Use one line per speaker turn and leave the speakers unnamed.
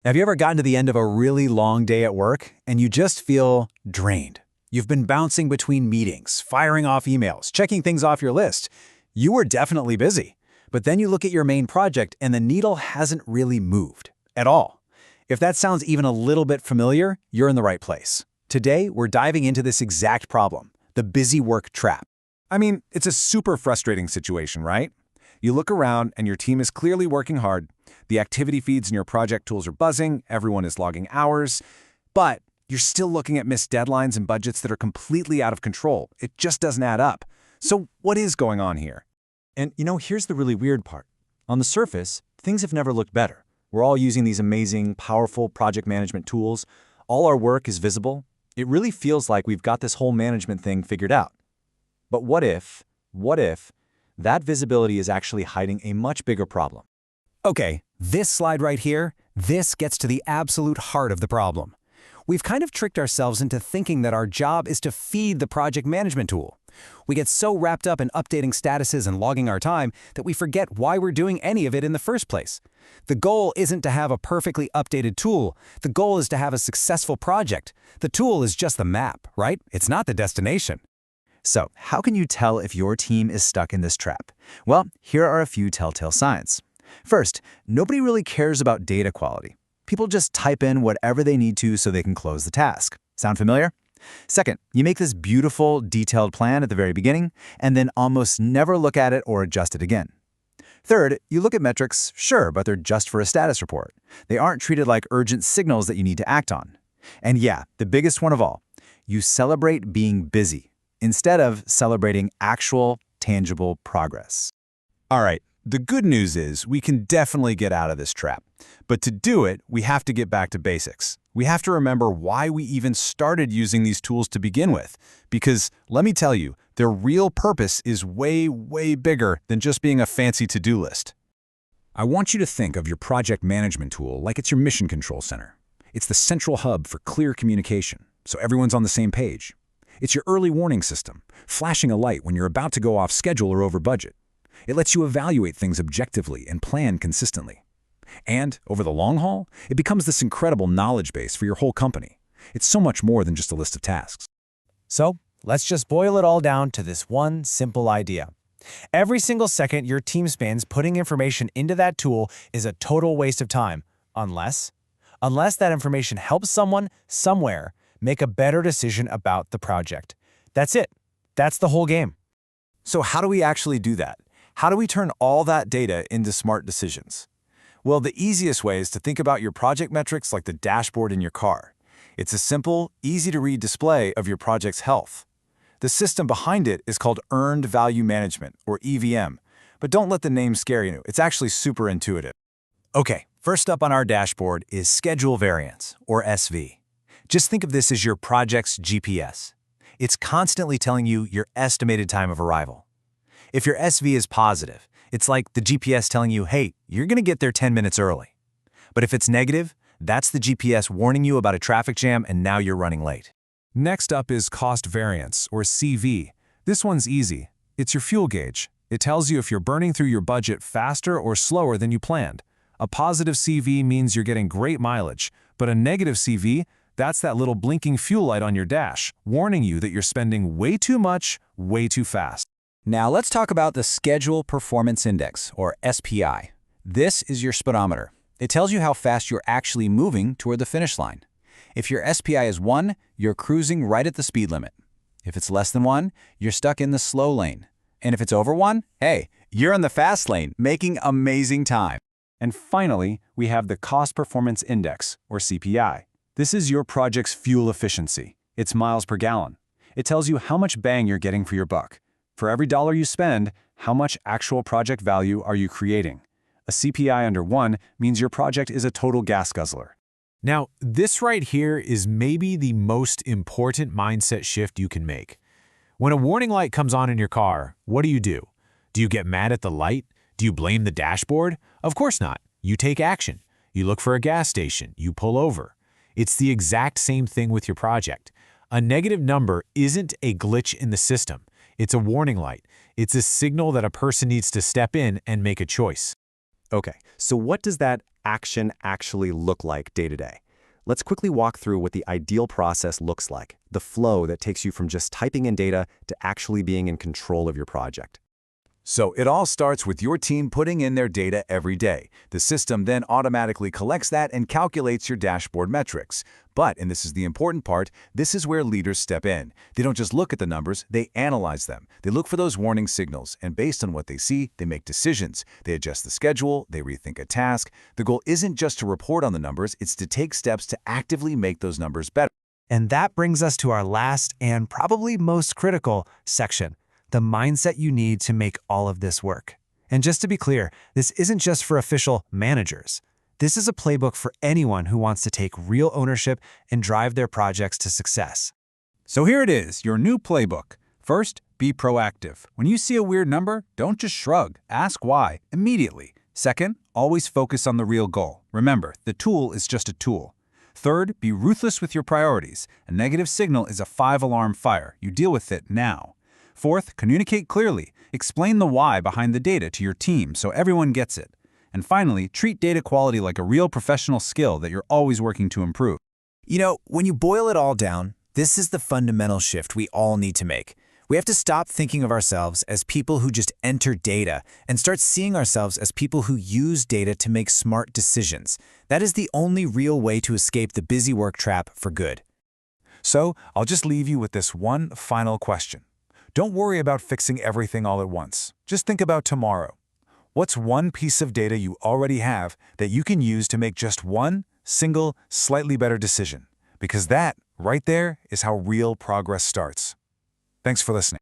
Have you ever gotten to the end of a really long day at work and you just feel drained? You've been bouncing between meetings, firing off emails, checking things off your list. You were definitely busy. But then you look at your main project and the needle hasn't really moved at all. If that sounds even a little bit familiar, you're in the right place. Today, we're diving into this exact problem, the busy work trap.
I mean, it's a super frustrating situation, right? You look around and your team is clearly working hard. The activity feeds in your project tools are buzzing, everyone is logging hours, but you're still looking at missed deadlines and budgets that are completely out of control. It just doesn't add up. So what is going on here?
And here's the really weird part. On the surface, things have never looked better. We're all using these amazing, powerful project management tools. All our work is visible. It really feels like we've got this whole management thing figured out. But what if that visibility is actually hiding a much bigger problem? Okay, this slide right here, this gets to the absolute heart of the problem. We've kind of tricked ourselves into thinking that our job is to feed the project management tool. We get so wrapped up in updating statuses and logging our time that we forget why we're doing any of it in the first place. The goal isn't to have a perfectly updated tool. The goal is to have a successful project. The tool is just the map, right? It's not the destination. So, how can you tell if your team is stuck in this trap? Well, here are a few telltale signs. First, nobody really cares about data quality. People just type in whatever they need to so they can close the task. Sound familiar? Second, you make this beautiful, detailed plan at the very beginning and then almost never look at it or adjust it again. Third, you look at metrics, sure, but they're just for a status report. They aren't treated like urgent signals that you need to act on. And yeah, the biggest one of all, you celebrate being busy instead of celebrating actual, tangible progress.
All right, the good news is we can definitely get out of this trap. But to do it, we have to get back to basics. We have to remember why we even started using these tools to begin with. Because, let me tell you, their real purpose is way, way bigger than just being a fancy to-do list. I want you to think of your project management tool like it's your mission control center. It's the central hub for clear communication, so everyone's on the same page. It's your early warning system, flashing a light when you're about to go off schedule or over budget. It lets you evaluate things objectively and plan consistently. And, over the long haul, it becomes this incredible knowledge base for your whole company. It's so much more than just a list of tasks.
So, let's just boil it all down to this one simple idea. Every single second your team spends putting information into that tool is a total waste of time, unless that information helps someone, somewhere, make a better decision about the project. That's it. That's the whole game.
So how do we actually do that? How do we turn all that data into smart decisions? Well, the easiest way is to think about your project metrics like the dashboard in your car. It's a simple, easy-to-read display of your project's health. The system behind it is called Earned Value Management, or EVM. But don't let the name scare you. It's actually super intuitive.
Okay, first up on our dashboard is Schedule Variance, or SV. Just think of this as your project's GPS. It's constantly telling you your estimated time of arrival. If your SV is positive, it's like the GPS telling you, hey, you're going to get there 10 minutes early. But if it's negative, that's the GPS warning you about a traffic jam and now you're running late.
Next up is Cost Variance, or CV. This one's easy. It's your fuel gauge. It tells you if you're burning through your budget faster or slower than you planned. A positive CV means you're getting great mileage, but a negative CV, that's that little blinking fuel light on your dash, warning you that you're spending way too much, way too fast.
Now let's talk about the Schedule Performance Index, or SPI. This is your speedometer. It tells you how fast you're actually moving toward the finish line. If your SPI is 1, you're cruising right at the speed limit. If it's less than 1, you're stuck in the slow lane. And if it's over 1, hey, you're in the fast lane, making amazing time.
And finally, we have the Cost Performance Index, or CPI. This is your project's fuel efficiency. It's miles per gallon. It tells you how much bang you're getting for your buck. For every dollar you spend, how much actual project value are you creating? A CPI under 1 means your project is a total gas guzzler.
Now, this right here is maybe the most important mindset shift you can make. When a warning light comes on in your car, what do? Do you get mad at the light? Do you blame the dashboard? Of course not. You take action. You look for a gas station. You pull over. It's the exact same thing with your project. A negative number isn't a glitch in the system. It's a warning light. It's a signal that a person needs to step in and make a choice.
Okay, so what does that action actually look like day to day? Let's quickly walk through what the ideal process looks like, the flow that takes you from just typing in data to actually being in control of your project.
So it all starts with your team putting in their data every day. The system then automatically collects that and calculates your dashboard metrics. But, and this is the important part, this is where leaders step in. They don't just look at the numbers, they analyze them. They look for those warning signals, and based on what they see, they make decisions. They adjust the schedule, they rethink a task. The goal isn't just to report on the numbers, it's to take steps to actively make those numbers better.
And that brings us to our last and probably most critical section, the mindset you need to make all of this work. And just to be clear, this isn't just for official managers. This is a playbook for anyone who wants to take real ownership and drive their projects to success.
So here it is, your new playbook. First, be proactive. When you see a weird number, don't just shrug. Ask why, immediately. Second, always focus on the real goal. Remember, the tool is just a tool. Third, be ruthless with your priorities. A negative signal is a 5-alarm fire. You deal with it now. Fourth, communicate clearly. Explain the why behind the data to your team so everyone gets it. And finally, treat data quality like a real professional skill that you're always working to improve.
You know, when you boil it all down, this is the fundamental shift we all need to make. We have to stop thinking of ourselves as people who just enter data and start seeing ourselves as people who use data to make smart decisions. That is the only real way to escape the busy work trap for good.
So, I'll just leave you with this one final question. Don't worry about fixing everything all at once. Just think about tomorrow. What's one piece of data you already have that you can use to make just one single, slightly better decision? Because that, right there, is how real progress starts. Thanks for listening.